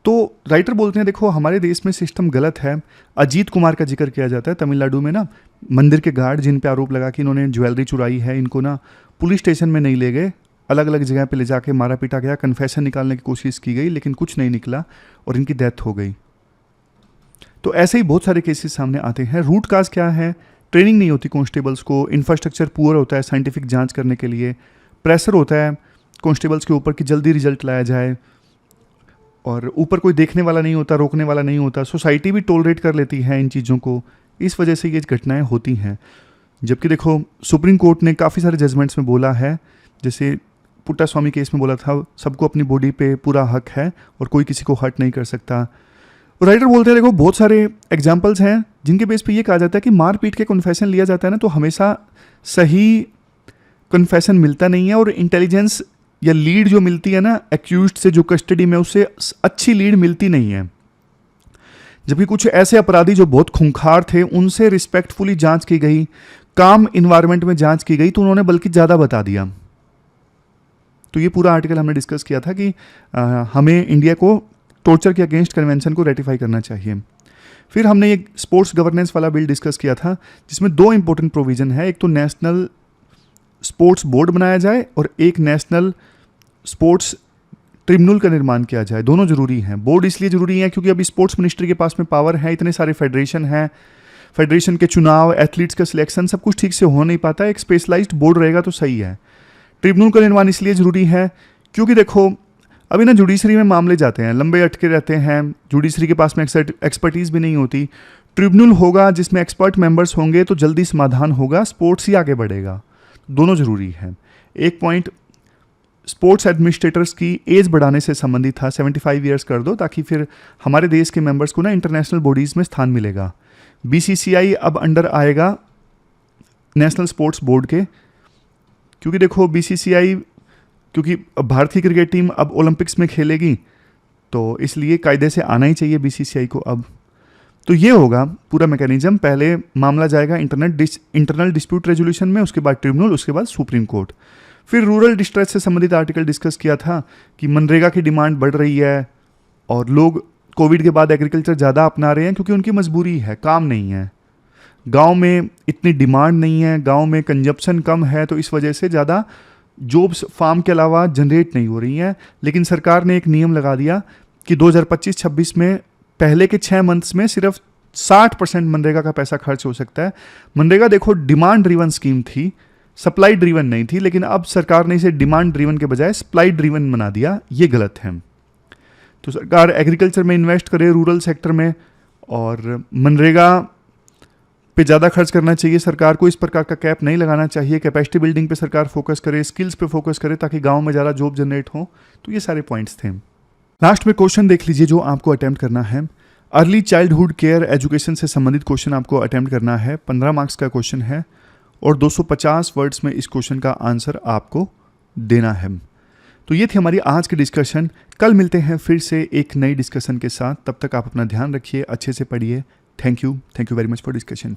S1: तो राइटर बोलते हैं देखो हमारे देश में सिस्टम गलत है। अजीत कुमार का जिक्र किया जाता है तमिलनाडु में ना, मंदिर के गार्ड जिन पे आरोप लगा कि इन्होंने ज्वेलरी चुराई है, इनको ना पुलिस स्टेशन में नहीं ले गए, अलग अलग जगह पे ले जाके मारा पीटा गया, कन्फेशन निकालने की कोशिश की गई लेकिन कुछ नहीं निकला और इनकी डेथ हो गई। तो ऐसे ही बहुत सारे केसेस सामने आते हैं। रूट काज क्या है? ट्रेनिंग नहीं होती कांस्टेबल्स को, इंफ्रास्ट्रक्चर पुअर होता है साइंटिफिक जांच करने के लिए, प्रेशर होता है कांस्टेबल्स के ऊपर कि जल्दी रिजल्ट लाया जाए, और ऊपर कोई देखने वाला नहीं होता, रोकने वाला नहीं होता। सोसाइटी भी टॉलरेट कर लेती है इन चीज़ों को, इस वजह से ये घटनाएं होती हैं। जबकि देखो सुप्रीम कोर्ट ने काफ़ी सारे जजमेंट्स में बोला है, जैसे पुट्टा स्वामी केस में बोला था सबको अपनी बॉडी पे पूरा हक है और कोई किसी को हर्ट नहीं कर सकता। राइटर बोलते हैं देखो बहुत सारे एग्जाम्पल्स हैं जिनके बेस पे ये कहा जाता है कि मारपीट के कन्फेशन लिया जाता है ना तो हमेशा सही कन्फेशन मिलता नहीं है, और इंटेलिजेंस या लीड जो मिलती है ना एक्यूज्ड से जो कस्टडी में, उससे अच्छी लीड मिलती नहीं है। जबकि कुछ ऐसे अपराधी जो बहुत खूंखार थे उनसे रिस्पेक्टफुली जांच की गई, काम इन्वायरमेंट में जांच की गई, तो उन्होंने बल्कि ज़्यादा बता दिया। तो ये पूरा आर्टिकल हमने डिस्कस किया था कि हमें इंडिया को टॉर्चर के अगेंस्ट कन्वेंशन को रेटिफाई करना चाहिए। फिर हमने एक स्पोर्ट्स गवर्नेंस वाला बिल डिस्कस किया था जिसमें 2 इंपॉर्टेंट प्रोविज़न है। एक तो नेशनल स्पोर्ट्स बोर्ड बनाया जाए और एक नेशनल स्पोर्ट्स ट्रिब्यूनल का निर्माण किया जाए। दोनों जरूरी हैं। बोर्ड इसलिए जरूरी है क्योंकि अभी स्पोर्ट्स मिनिस्ट्री के पास में पावर है, इतने सारे फेडरेशन हैं, फेडरेशन के चुनाव, एथलीट्स का सिलेक्शन सब कुछ ठीक से हो नहीं पाता। एक स्पेशलाइज्ड बोर्ड रहेगा तो सही है। ट्रिब्यूनल का निर्माण इसलिए ज़रूरी है क्योंकि देखो अभी ना जुडिशरी में मामले जाते हैं, लंबे अटके रहते हैं, जुडिशरी के पास में एक्सपर्टीज़ भी नहीं होती। ट्रिब्यूनल होगा जिसमें एक्सपर्ट मेंबर्स होंगे तो जल्दी समाधान होगा, स्पोर्ट्स ही आगे बढ़ेगा। दोनों ज़रूरी है। एक पॉइंट स्पोर्ट्स एडमिनिस्ट्रेटर्स की एज बढ़ाने से संबंधित था, 75 ईयर्स कर दो ताकि फिर हमारे देश के मेंबर्स को ना इंटरनेशनल बॉडीज़ में स्थान मिलेगा। बीसीसीआई अब अंडर आएगा नेशनल स्पोर्ट्स बोर्ड के, क्योंकि देखो बीसीसीआई, क्योंकि भारतीय क्रिकेट टीम अब ओलंपिक्स में खेलेगी तो इसलिए कायदे से आना ही चाहिए बीसीसीआई को अब। तो ये होगा पूरा मैकेनिज्म, पहले मामला जाएगा इंटरनल डिस्प्यूट रेजोल्यूशन में, उसके बाद ट्रिब्यूनल, उसके बाद सुप्रीम कोर्ट। फिर रूरल डिस्ट्रेस से संबंधित आर्टिकल डिस्कस किया था कि मनरेगा की डिमांड बढ़ रही है और लोग कोविड के बाद एग्रीकल्चर ज़्यादा अपना रहे हैं क्योंकि उनकी मजबूरी है, काम नहीं है, गांव में इतनी डिमांड नहीं है, गांव में कंजप्शन कम है, तो इस वजह से ज़्यादा जॉब्स फार्म के अलावा जनरेट नहीं हो रही हैं। लेकिन सरकार ने एक नियम लगा दिया कि 2025-26 में पहले के 6 मंथ्स में सिर्फ 60% मनरेगा का पैसा खर्च हो सकता है। मनरेगा देखो डिमांड ड्रिवन स्कीम थी, सप्लाई ड्रिवन नहीं थी, लेकिन अब सरकार ने इसे डिमांड ड्रिवन के बजाय सप्लाई ड्रिवन बना दिया, ये गलत है। तो सरकार एग्रीकल्चर में इन्वेस्ट करे, रूरल सेक्टर में, और मनरेगा पे ज़्यादा खर्च करना चाहिए। सरकार को इस प्रकार का कैप नहीं लगाना चाहिए, कैपेसिटी बिल्डिंग पे सरकार फोकस करे, स्किल्स पे फोकस करे ताकि गांव में ज़्यादा जॉब जनरेट हो। तो ये सारे पॉइंट्स थे। लास्ट में क्वेश्चन देख लीजिए जो आपको अटेम्प्ट करना है। अर्ली चाइल्डहुड केयर एजुकेशन से संबंधित क्वेश्चन आपको अटेम्प्ट करना है। 15 मार्क्स का क्वेश्चन है और 250 वर्ड्स में इस क्वेश्चन का आंसर आपको देना है। तो ये थी हमारी आज की डिस्कशन। कल मिलते हैं फिर से एक नई डिस्कशन के साथ। तब तक आप अपना ध्यान रखिए, अच्छे से पढ़िए। Thank you very much for discussion.